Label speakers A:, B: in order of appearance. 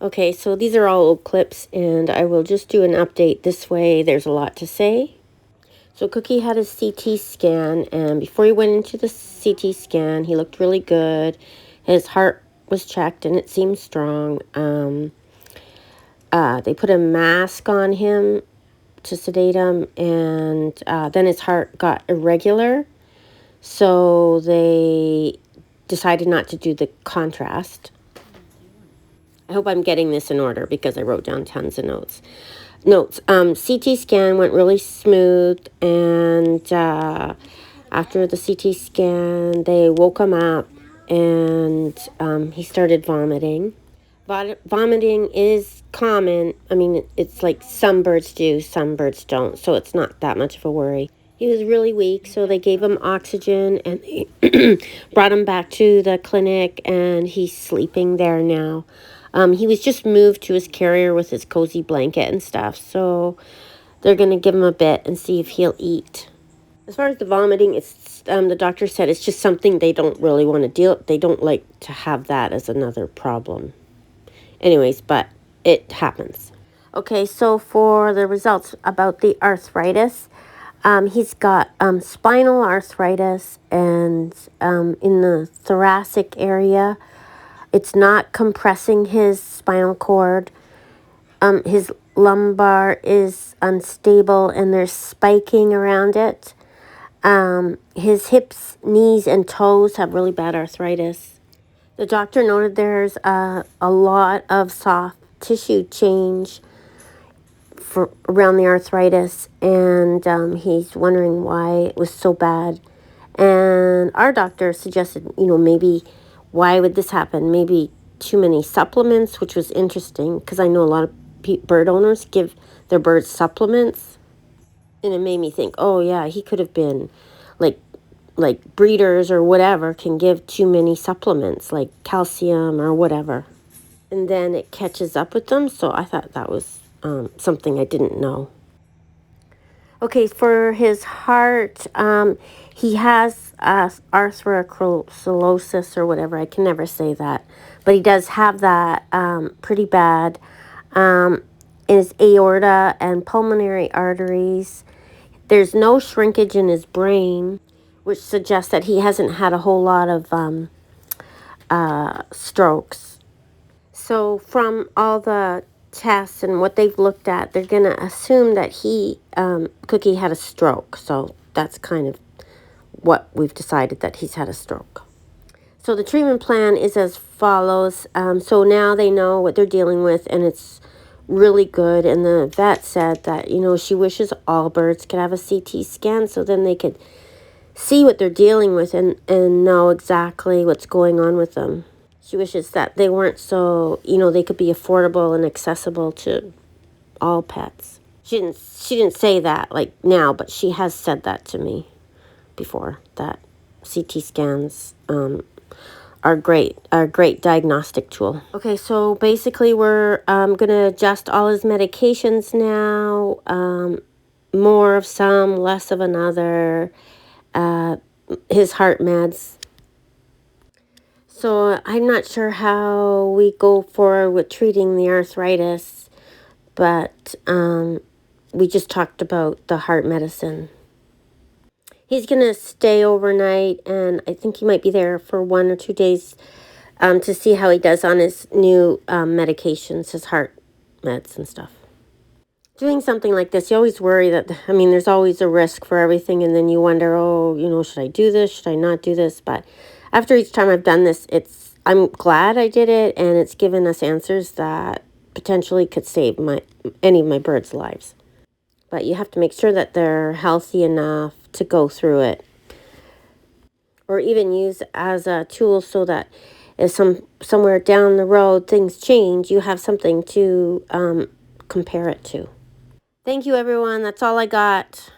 A: Okay, so these are all old clips, and I will just do an update this way. There's a lot to say. So Cookie had his CT scan, and before he went into the CT scan, he looked really good. His heart was checked, and it seemed strong. They put a mask on him to sedate him, and then his heart got irregular. So they decided not to do the contrast. I hope I'm getting this in order because I wrote down tons of notes. CT scan went really smooth, and after the CT scan, they woke him up, and he started vomiting. Vomiting is common. I mean, it's like some birds do, some birds don't, so it's not that much of a worry. He was really weak, so they gave him oxygen, and they brought him back to the clinic, and he's sleeping there now. He was just moved to his carrier with his cozy blanket and stuff, so they're going to give him a bit and see if he'll eat. As far as the vomiting, it's the doctor said it's just something they don't really want to deal. They don't like to have that as another problem. Anyways, but it happens. Okay, so for the results about the arthritis, he's got spinal arthritis, and in the thoracic area, it's not compressing his spinal cord. His lumbar is unstable, and there's spiking around it. His hips, knees, and toes have really bad arthritis. The doctor noted there's a lot of soft tissue change for around the arthritis, and he's wondering why it was so bad. And our doctor suggested, maybe why would this happen? Maybe too many supplements, which was interesting because I know a lot of bird owners give their birds supplements, and it made me think, oh yeah, he could have been like breeders or whatever can give too many supplements like calcium or whatever, and then it catches up with them. So I thought that was something I didn't know. Okay, for his heart, he has arthrosclerosis or whatever. I can never say that, but he does have that pretty bad. In his aorta and pulmonary arteries. There's no shrinkage in his brain, which suggests that he hasn't had a whole lot of strokes. So from all the tests and what they've looked at, they're going to assume that Cookie had a stroke. So that's kind of what we've decided, that he's had a stroke. So the treatment plan is as follows. So now they know what they're dealing with, and it's really good. And the vet said that, she wishes all birds could have a CT scan so then they could see what they're dealing with and know exactly what's going on with them. She wishes that they weren't so, they could be affordable and accessible to all pets. She didn't say that like now, but she has said that to me before, that CT scans are a great diagnostic tool. Okay, so basically we're going to adjust all his medications now, more of some, less of another, his heart meds. So I'm not sure how we go forward with treating the arthritis, but we just talked about the heart medicine. He's going to stay overnight, and I think he might be there for 1 or 2 days to see how he does on his new medications, his heart meds and stuff. Doing something like this, you always worry that, there's always a risk for everything, and then you wonder, should I do this? Should I not do this? But after each time I've done this, I'm glad I did it, and it's given us answers that potentially could save any of my birds' lives. But you have to make sure that they're healthy enough to go through it, or even use as a tool so that if somewhere down the road things change, you have something to compare it to. Thank you, everyone. That's all I got.